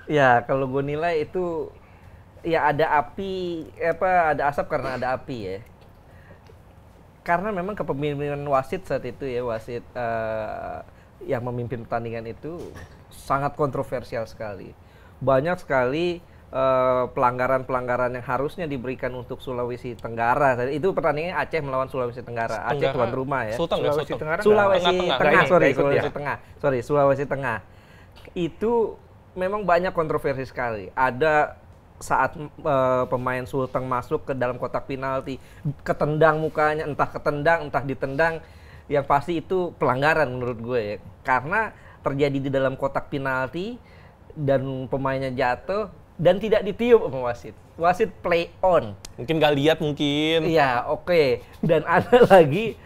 [SPEAKER 1] Ya kalau gue nilai itu ya ada ada asap karena ada api ya. Karena memang kepemimpinan wasit saat itu ya, wasit yang memimpin pertandingan itu sangat kontroversial sekali. Banyak sekali pelanggaran-pelanggaran yang harusnya diberikan untuk Sulawesi Tenggara. Itu pertandingannya Aceh melawan Sulawesi Tenggara. Aceh tuan rumah ya.
[SPEAKER 2] Sulawesi
[SPEAKER 1] Tengah. Itu memang banyak kontroversi sekali. Ada saat pemain Sulteng masuk ke dalam kotak penalti, ketendang mukanya, entah ketendang, entah ditendang. Yang pasti itu pelanggaran menurut gue ya. Karena terjadi di dalam kotak penalti, dan pemainnya jatuh dan tidak ditiup sama wasit. Wasit play on.
[SPEAKER 2] Mungkin nggak lihat mungkin.
[SPEAKER 1] Iya, oke. Dan ada lagi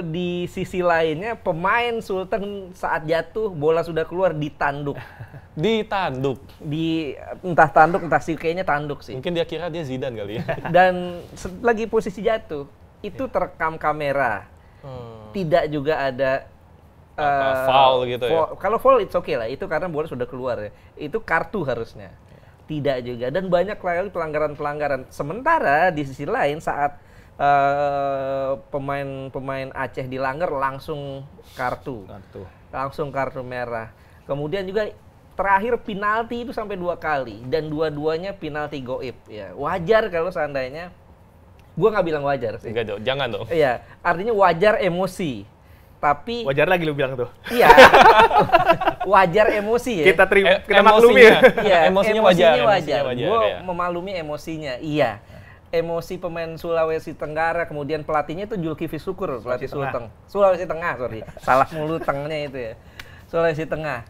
[SPEAKER 1] di sisi lainnya pemain Sulteng saat jatuh bola sudah keluar ditanduk.
[SPEAKER 2] Ditanduk.
[SPEAKER 1] Entah tanduk entah sih, kayaknya tanduk sih.
[SPEAKER 2] Mungkin dia kira dia Zidane kali ya.
[SPEAKER 1] Dan lagi posisi jatuh itu terekam kamera. Tidak juga ada
[SPEAKER 2] foul gitu ya?
[SPEAKER 1] Kalau foul it's okay lah, itu karena bola sudah keluar ya. Itu kartu harusnya. Tidak juga, dan banyak lagi pelanggaran-pelanggaran. Sementara di sisi lain saat pemain Aceh dilanggar langsung kartu. Langsung kartu merah. Kemudian juga terakhir penalti itu sampai 2 kali dan dua-duanya penalti goib ya. Wajar kalau seandainya, gua nggak bilang wajar sih.
[SPEAKER 2] Enggak dong, jangan dong.
[SPEAKER 1] Iya, artinya wajar emosi. Tapi
[SPEAKER 3] wajar lagi lu bilang tuh.
[SPEAKER 1] Iya. Wajar emosi ya.
[SPEAKER 3] Kita maklumi ya.
[SPEAKER 1] Iya,
[SPEAKER 2] emosinya wajar.
[SPEAKER 1] Gue memaklumi emosinya. Iya. Emosi pemain Sulawesi Tenggara, kemudian pelatihnya itu Zulkifli Syukur, pelatih Sulteng. Sulawesi Tengah, sorry. Salah mulu tengnya itu ya. Sulawesi Tengah.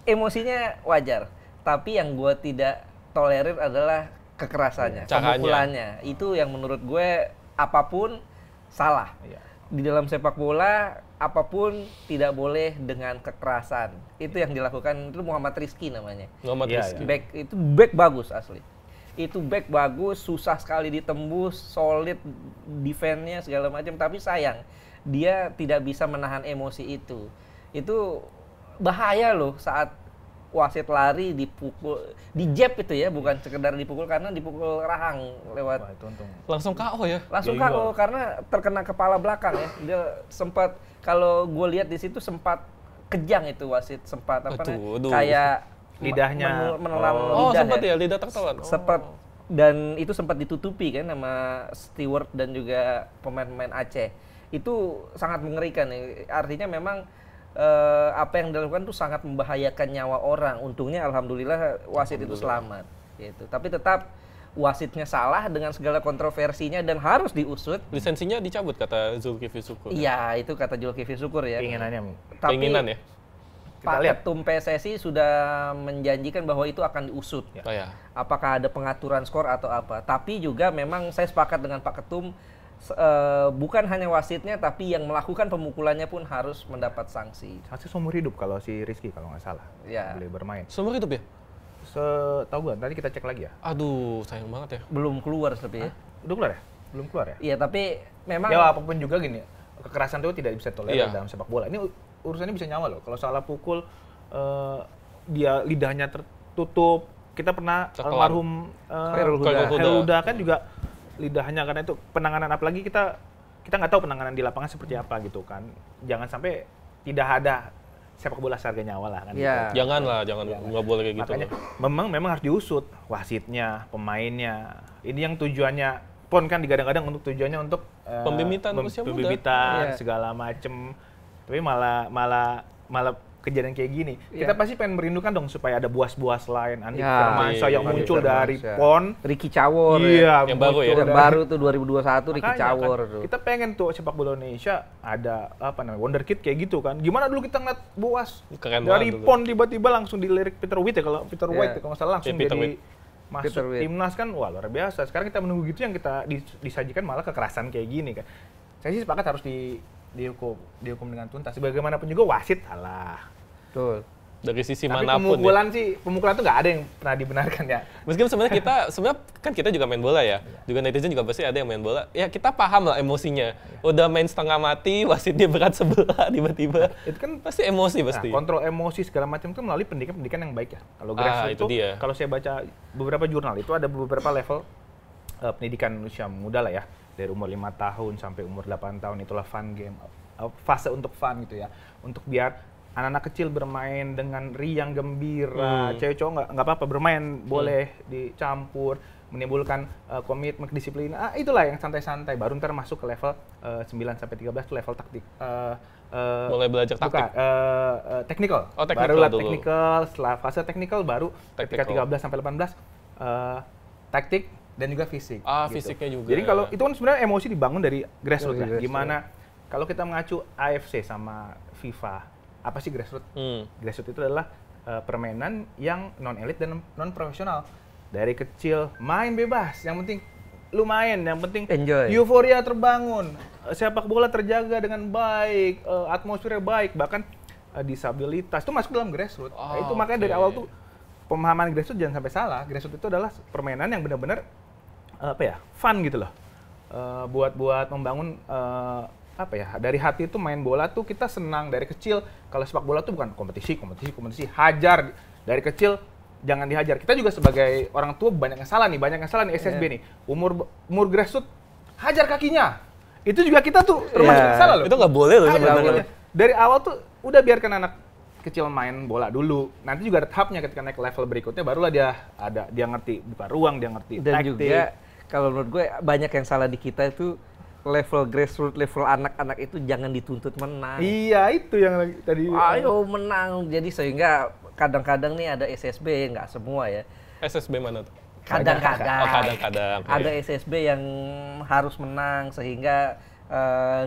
[SPEAKER 1] Emosinya wajar. Tapi yang gue tidak tolerir adalah kekerasannya, pemukulannya. Itu yang menurut gue apapun salah. Di dalam sepak bola apapun tidak boleh dengan kekerasan. Itu yang dilakukan itu Muhammad Rizky namanya.
[SPEAKER 2] Muhammad Rizky.
[SPEAKER 1] Itu back bagus asli. Itu back bagus, susah sekali ditembus, solid defense-nya segala macam, tapi sayang dia tidak bisa menahan emosi itu. Itu bahaya loh saat wasit lari dipukul, di jab itu ya, bukan sekedar dipukul karena dipukul rahang lewat.
[SPEAKER 2] Langsung KO ya?
[SPEAKER 1] Langsung KO karena terkena kepala belakang ya. Dia sempat, kalau gue lihat di situ sempat kejang itu wasit, sempat kayak
[SPEAKER 3] lidahnya
[SPEAKER 1] menelan
[SPEAKER 2] lidah. Sempat ya, lidah tertelan.
[SPEAKER 1] Sempat, dan itu sempat ditutupi kan sama steward dan juga pemain-pemain Aceh. Itu sangat mengerikan ya. Artinya memang apa yang dilakukan itu sangat membahayakan nyawa orang. Untungnya alhamdulillah wasit itu selamat gitu. Tapi tetap wasitnya salah dengan segala kontroversinya dan harus diusut.
[SPEAKER 2] Lisensinya dicabut kata Zulkifli Syukur.
[SPEAKER 1] Iya, itu kata Zulkifli Syukur ya.
[SPEAKER 2] Keinginan ya.
[SPEAKER 1] Pak Ketum PSSI sudah menjanjikan bahwa itu akan diusut. Apakah ada pengaturan skor atau apa. Tapi juga memang saya sepakat dengan Pak Ketum, bukan hanya wasitnya, tapi yang melakukan pemukulannya pun harus mendapat sanksi.
[SPEAKER 3] Sanksi seumur hidup kalau si Rizky kalau nggak salah. Boleh bermain.
[SPEAKER 2] Seumur hidup ya?
[SPEAKER 3] Setahu gue, nanti kita cek lagi ya.
[SPEAKER 2] Aduh, sayang banget ya.
[SPEAKER 1] Belum keluar tapi ya.
[SPEAKER 3] Udah keluar ya? Belum keluar ya?
[SPEAKER 1] Iya, tapi memang
[SPEAKER 3] ya apapun juga gini, kekerasan itu tidak bisa tolerir dalam sepak bola. Ini urusannya bisa nyawa loh. Kalau salah pukul, dia lidahnya tertutup. Kita pernah almarhum Khairul Huda kan juga lidahnya, karena itu penanganan, apalagi kita nggak tahu penanganan di lapangan seperti apa gitu kan. Jangan sampai tidak ada sepak bola seharga nyawa lah kan.
[SPEAKER 1] Gitu.
[SPEAKER 2] Jangan nggak boleh kayak gitu.
[SPEAKER 3] Makanya memang harus diusut wasitnya, pemainnya. Ini yang tujuannya PON kan digadang-gadang untuk tujuannya untuk
[SPEAKER 2] pembibitan usia muda,
[SPEAKER 3] segala macem. Tapi malah kejadian kayak gini. Kita pasti pengen merindukan dong supaya ada buas-buas lain, Andi Firmansyah yang muncul dari PON,
[SPEAKER 1] Ricky Cawor
[SPEAKER 2] yang baru ya.
[SPEAKER 1] Yang baru tuh 2021 Ricky Cawor
[SPEAKER 3] tuh. Kita pengen tuh sepak bola Indonesia ada wonderkid kayak gitu kan. Gimana dulu kita ngeliat Boas dari PON tiba-tiba langsung dilirik Peter Witt kalau nggak salah langsung jadi masuk timnas kan, wah luar biasa. Sekarang kita menunggu gitu yang kita disajikan malah kekerasan kayak gini kan. Saya sih sepakat harus dihukum dengan tuntas. Bagaimanapun juga wasit salah.
[SPEAKER 1] Betul.
[SPEAKER 2] Dari sisi
[SPEAKER 3] tapi
[SPEAKER 2] manapun
[SPEAKER 3] pemukulan tuh nggak ada yang pernah dibenarkan ya.
[SPEAKER 2] Meskipun sebenarnya kan kita juga main bola ya. Juga netizen juga pasti ada yang main bola. Ya kita paham lah emosinya. Udah main setengah mati, wasitnya berat sebelah tiba-tiba. Itu kan pasti emosi pasti.
[SPEAKER 3] Kontrol emosi segala macam itu melalui pendidikan yang baik ya. Kalau grassroots itu kalau saya baca beberapa jurnal itu ada beberapa level pendidikan usia muda lah ya. Dari umur 5 tahun sampai umur 8 tahun itulah fun game. Fase untuk fun gitu ya. Untuk biar anak-anak kecil bermain dengan riang gembira. Cewek cowok nggak apa-apa bermain, boleh dicampur, menimbulkan komitmen, disiplin. Itulah yang santai-santai. Baru ntar masuk ke level 9 sampai 13 itu level taktik.
[SPEAKER 2] Mulai belajar taktik.
[SPEAKER 3] Technical.
[SPEAKER 2] Barulah
[SPEAKER 3] technical, setelah fase technical baru ketika 13 sampai 18 taktik dan juga fisik.
[SPEAKER 2] Gitu. Fisiknya juga.
[SPEAKER 3] Jadi kalau itu kan sebenarnya emosi dibangun dari grassroots ya. Gimana kalau kita mengacu AFC sama FIFA, apa sih grassroots? Grassroots itu adalah permainan yang non elit dan non profesional. Dari kecil main bebas, yang penting lu main, yang penting
[SPEAKER 1] enjoy.
[SPEAKER 3] Euforia terbangun, sepak bola terjaga dengan baik, atmosfernya baik, bahkan disabilitas itu masuk dalam grassroots. Itu makanya dari awal tuh pemahaman grassroots jangan sampai salah. Grassroots itu adalah permainan yang benar-benar fun gitu loh. Buat membangun dari hati itu main bola tuh kita senang dari kecil. Kalau sepak bola tuh bukan kompetisi, hajar dari kecil, jangan dihajar. Kita juga sebagai orang tua banyak yang salah nih SSB nih. Umur grassroots hajar kakinya. Itu juga kita tuh termasuk salah loh.
[SPEAKER 2] Itu nggak boleh loh sebenarnya.
[SPEAKER 3] Dari awal tuh udah biarkan anak kecil main bola dulu. Nanti juga ada tahapnya ketika naik level berikutnya barulah dia ngerti buka ruang, dia ngerti
[SPEAKER 1] dan
[SPEAKER 3] taktik.
[SPEAKER 1] Juga kalau menurut gue banyak yang salah di kita itu level grassroots, level anak-anak itu jangan dituntut menang.
[SPEAKER 3] Iya, itu yang tadi.
[SPEAKER 1] Ayo menang. Jadi sehingga kadang-kadang nih ada SSB, nggak semua ya.
[SPEAKER 2] SSB mana tuh?
[SPEAKER 1] Kadang-kadang. Ada SSB yang harus menang sehingga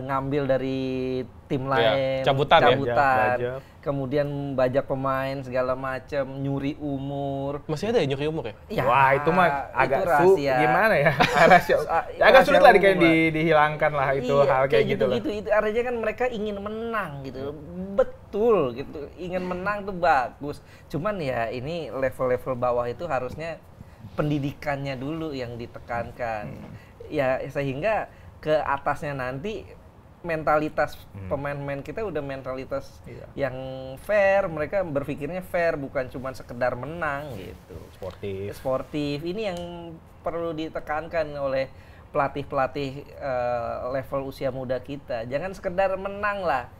[SPEAKER 1] ngambil dari tim lain,
[SPEAKER 2] cabutan.
[SPEAKER 1] Kemudian bajak pemain segala macam, nyuri umur.
[SPEAKER 2] Masih ada ya nyuri umur ya?
[SPEAKER 3] Wah itu mah agak gimana ya? Agak sulit lah dihilangkan lah itu hal kayak gitu.
[SPEAKER 1] Itu artinya kan mereka ingin menang gitu, betul gitu, ingin menang tuh bagus. Cuman ya ini level-level bawah itu harusnya pendidikannya dulu yang ditekankan, ya sehingga ke atasnya nanti mentalitas pemain-pemain kita udah mentalitas yang fair, mereka berpikirnya fair, bukan cuma sekedar menang gitu. Sportif. Ini yang perlu ditekankan oleh pelatih-pelatih level usia muda kita. Jangan sekedar menang lah.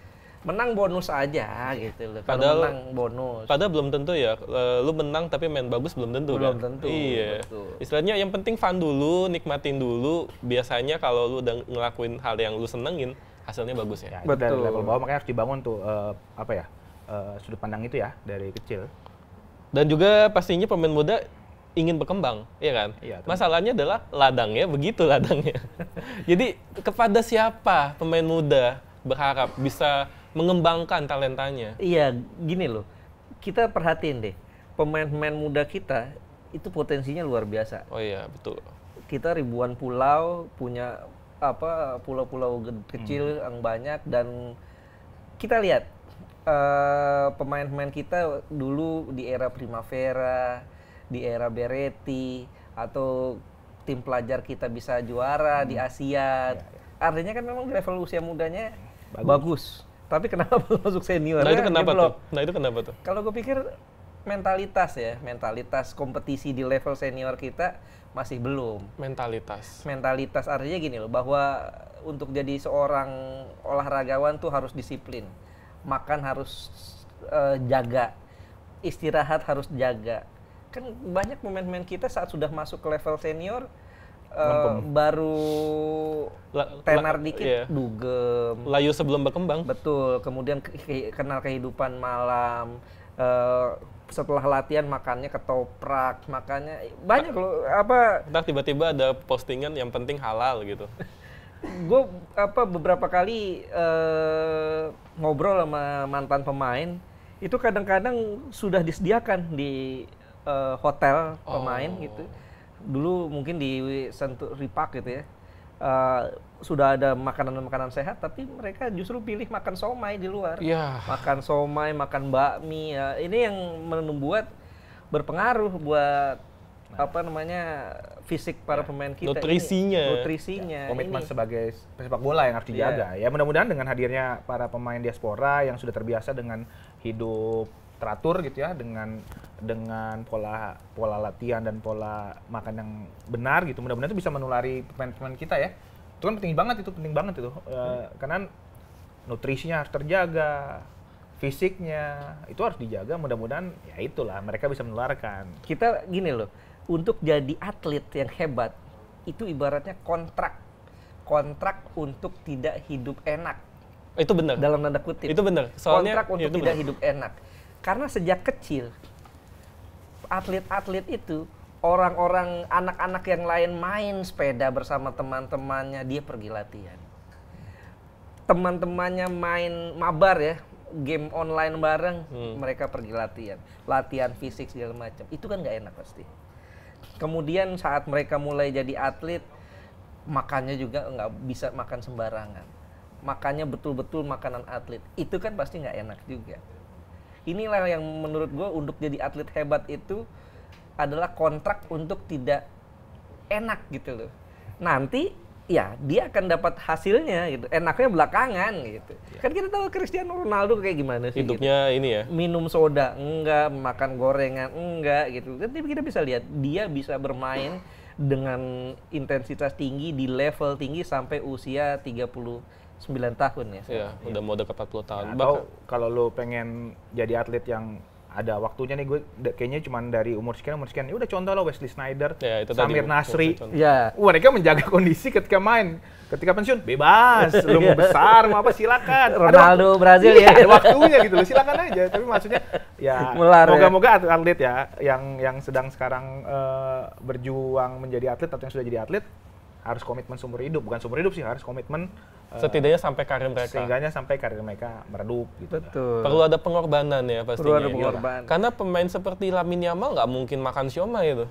[SPEAKER 1] Menang bonus aja gitu loh. Kalau menang bonus.
[SPEAKER 2] Padahal belum tentu ya. Lu menang tapi main bagus belum tentu.
[SPEAKER 1] Belum tentu.
[SPEAKER 2] Iya. Betul. Istilahnya yang penting fun dulu, nikmatin dulu. Biasanya kalau lu udah ngelakuin hal yang lu senengin, hasilnya bagus ya.
[SPEAKER 3] Betul. Dari level bawah makanya harus dibangun tuh sudut pandang itu ya dari kecil.
[SPEAKER 2] Dan juga pastinya pemain muda ingin berkembang, ya kan?
[SPEAKER 3] Iya,
[SPEAKER 2] masalahnya adalah ladangnya, begitu ladangnya. Jadi kepada siapa pemain muda berharap bisa mengembangkan talentanya?
[SPEAKER 1] Iya, gini loh. Kita perhatiin deh, pemain-pemain muda kita itu potensinya luar biasa.
[SPEAKER 2] Oh iya, betul.
[SPEAKER 1] Kita ribuan pulau, punya pulau-pulau kecil yang banyak, dan kita lihat pemain-pemain kita dulu di era Primavera, di era Beretti, atau tim pelajar kita bisa juara di Asia. Artinya kan memang level usia mudanya bagus. Tapi kenapa belum masuk senior?
[SPEAKER 2] Nah itu kenapa tuh?
[SPEAKER 1] Kalau gue pikir mentalitas kompetisi di level senior kita masih belum. Mentalitas artinya gini loh, bahwa untuk jadi seorang olahragawan tuh harus disiplin. Makan harus jaga, istirahat harus jaga. Kan banyak pemain-pemain kita saat sudah masuk ke level senior baru tenar dikit, dugem.
[SPEAKER 2] Layu sebelum berkembang.
[SPEAKER 1] Betul, kemudian kenal kehidupan malam, setelah latihan makannya ketoprak, makannya banyak loh.
[SPEAKER 2] Ntar tiba-tiba ada postingan yang penting halal gitu.
[SPEAKER 1] Gue beberapa kali ngobrol sama mantan pemain, itu kadang-kadang sudah disediakan di hotel pemain gitu. Dulu mungkin di Century Park gitu ya, sudah ada makanan-makanan sehat, tapi mereka justru pilih makan somai di luar. Makan somai, makan bakmi. Ya. Ini yang membuat berpengaruh buat fisik para pemain kita. Nutrisinya.
[SPEAKER 3] Komitmen sebagai pesepak bola yang harus dijaga. Ya mudah-mudahan dengan hadirnya para pemain diaspora yang sudah terbiasa dengan hidup teratur gitu ya, dengan pola latihan dan pola makan yang benar gitu, mudah-mudahan itu bisa menulari pemain-pemain kita ya. Itu kan penting banget itu. Karena nutrisinya harus terjaga, fisiknya itu harus dijaga, mudah-mudahan ya itulah mereka bisa menularkan.
[SPEAKER 1] Kita gini loh, untuk jadi atlet yang hebat itu ibaratnya kontrak untuk tidak hidup enak.
[SPEAKER 2] Itu benar.
[SPEAKER 1] Dalam tanda kutip.
[SPEAKER 2] Itu benar. Soalnya
[SPEAKER 1] kontrak untuk tidak hidup enak. Karena sejak kecil atlet-atlet itu, orang-orang anak-anak yang lain main sepeda bersama teman-temannya, dia pergi latihan. Teman-temannya main mabar ya, game online bareng, mereka pergi latihan. Latihan fisik segala macam. Itu kan nggak enak pasti. Kemudian saat mereka mulai jadi atlet, makannya juga nggak bisa makan sembarangan. Makannya betul-betul makanan atlet. Itu kan pasti nggak enak juga. Inilah yang menurut gue untuk jadi atlet hebat itu adalah kontrak untuk tidak enak gitu loh. Nanti ya dia akan dapat hasilnya gitu. Enaknya belakangan gitu. Kan kita tahu Cristiano Ronaldo kayak gimana sih.
[SPEAKER 2] Hidupnya
[SPEAKER 1] gitu.
[SPEAKER 2] Ini ya.
[SPEAKER 1] Minum soda enggak, makan gorengan enggak gitu. Tapi kita bisa lihat dia bisa bermain dengan intensitas tinggi di level tinggi sampai usia 39 tahun ya.
[SPEAKER 2] Iya, udah mau dekat 40 tahun.
[SPEAKER 3] Atau kalau lo pengen jadi atlet yang ada waktunya nih, gue kayaknya cuma dari umur sekian, ya udah contoh lo Wesley Sneijder, Samir Nasri. Mereka menjaga kondisi ketika main. Ketika pensiun, bebas. Lo mau besar, mau apa silakan.
[SPEAKER 1] Ronaldo Brazil ya.
[SPEAKER 3] Ada waktunya gitu lo, silakan aja. Tapi maksudnya ya moga-moga atlet ya yang sedang sekarang berjuang menjadi atlet atau yang sudah jadi atlet harus komitmen seumur hidup, bukan seumur hidup sih, harus komitmen
[SPEAKER 2] setidaknya sampai karir mereka.
[SPEAKER 3] Sehingganya sampai karir mereka meredup gitu.
[SPEAKER 1] Betul.
[SPEAKER 2] Perlu ada pengorbanan ya pastinya.
[SPEAKER 1] Perlu ada pengorbanan.
[SPEAKER 2] Karena pemain seperti Lamine Yamal nggak mungkin makan siomay itu.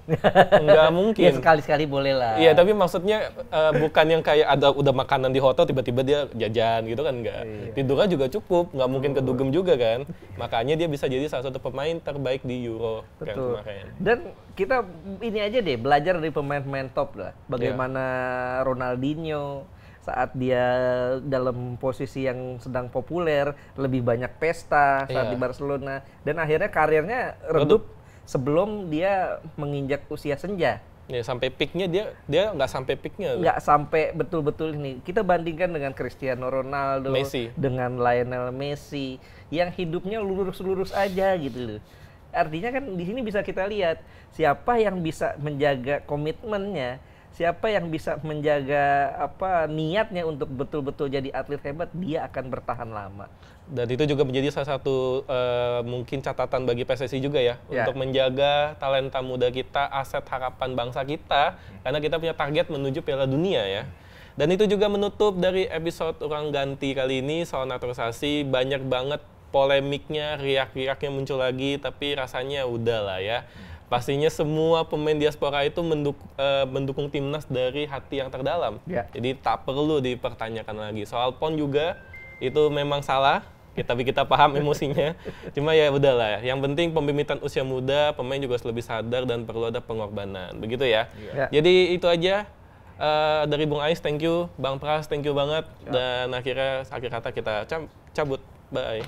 [SPEAKER 2] Nggak mungkin.
[SPEAKER 1] Ya sekali-sekali boleh lah.
[SPEAKER 2] Iya, tapi maksudnya bukan yang kayak ada udah makanan di hotel tiba-tiba dia jajan gitu kan, nggak. Tidurnya juga cukup, nggak mungkin kedugem juga kan. Makanya dia bisa jadi salah satu pemain terbaik di Euro yang kemarin.
[SPEAKER 1] Dan kita ini aja deh, belajar dari pemain-pemain top lah. Bagaimana Ronaldinho saat dia dalam posisi yang sedang populer, lebih banyak pesta saat di Barcelona, dan akhirnya karirnya redup sebelum dia menginjak usia senja.
[SPEAKER 2] Ya, sampai peaknya dia nggak sampai peaknya.
[SPEAKER 1] Nggak sampai betul-betul ini. Kita bandingkan dengan Cristiano Ronaldo,
[SPEAKER 2] Messi,
[SPEAKER 1] dengan Lionel Messi, yang hidupnya lurus-lurus aja gitu loh. Artinya kan di sini bisa kita lihat siapa yang bisa menjaga komitmennya. Siapa yang bisa menjaga niatnya untuk betul-betul jadi atlet hebat, dia akan bertahan lama.
[SPEAKER 2] Dan itu juga menjadi salah satu mungkin catatan bagi PSSI juga ya, untuk menjaga talenta muda kita, aset harapan bangsa kita, karena kita punya target menuju Piala Dunia ya. Dan itu juga menutup dari episode Urang Ganti kali ini soal naturalisasi. Banyak banget polemiknya, riak-riaknya muncul lagi, tapi rasanya udah lah ya. Pastinya semua pemain diaspora itu mendukung timnas dari hati yang terdalam. Jadi tak perlu dipertanyakan lagi. Soal PON juga itu memang salah, tapi kita paham emosinya. Cuma ya udahlah. Yang penting pembibitan usia muda, pemain juga harus lebih sadar dan perlu ada pengorbanan. Begitu ya. Jadi itu aja dari Bung Ais, thank you. Bang Pras, thank you banget. Dan akhir kata kita cabut. Bye.